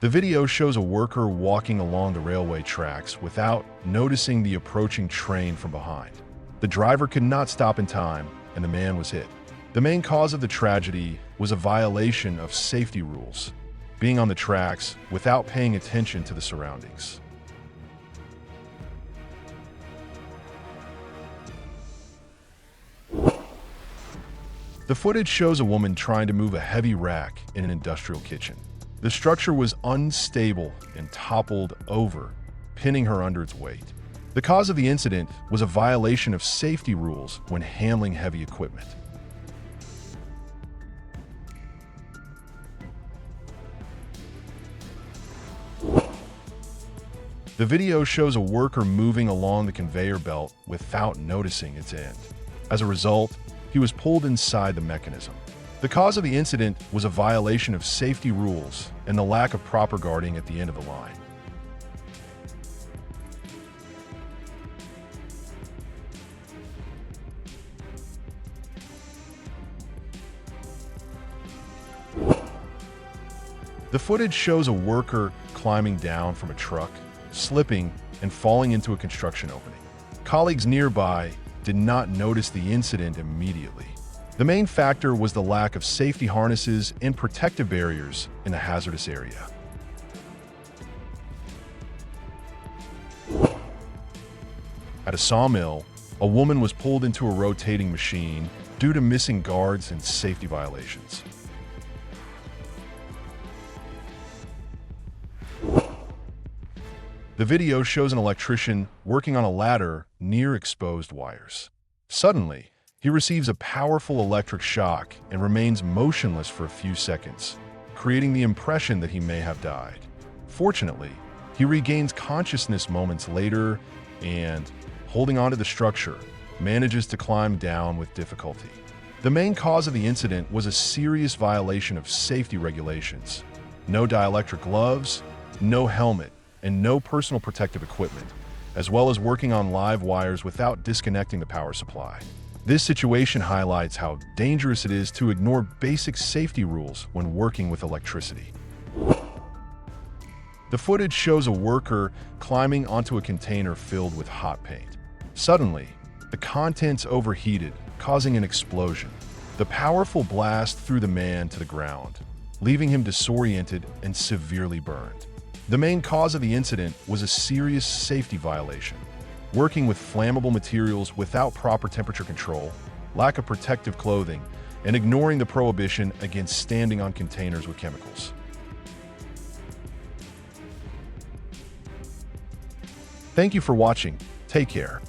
The video shows a worker walking along the railway tracks without noticing the approaching train from behind. The driver could not stop in time, and the man was hit. The main cause of the tragedy was a violation of safety rules, being on the tracks without paying attention to the surroundings. The footage shows a woman trying to move a heavy rack in an industrial kitchen. The structure was unstable and toppled over, pinning her under its weight. The cause of the incident was a violation of safety rules when handling heavy equipment. The video shows a worker moving along the conveyor belt without noticing its end. As a result, he was pulled inside the mechanism. The cause of the incident was a violation of safety rules and the lack of proper guarding at the end of the line. The footage shows a worker climbing down from a truck, slipping and falling into a construction opening. Colleagues nearby did not notice the incident immediately. The main factor was the lack of safety harnesses and protective barriers in the hazardous area. At a sawmill, a woman was pulled into a rotating machine due to missing guards and safety violations. The video shows an electrician working on a ladder near exposed wires. Suddenly, he receives a powerful electric shock and remains motionless for a few seconds, creating the impression that he may have died. Fortunately, he regains consciousness moments later and, holding onto the structure, manages to climb down with difficulty. The main cause of the incident was a serious violation of safety regulations. No dielectric gloves, no helmet, and no personal protective equipment, as well as working on live wires without disconnecting the power supply. This situation highlights how dangerous it is to ignore basic safety rules when working with electricity. The footage shows a worker climbing onto a container filled with hot paint. Suddenly, the contents overheated, causing an explosion. The powerful blast threw the man to the ground, leaving him disoriented and severely burned. The main cause of the incident was a serious safety violation. Working with flammable materials without proper temperature control, lack of protective clothing, and ignoring the prohibition against standing on containers with chemicals. Thank you for watching. Take care.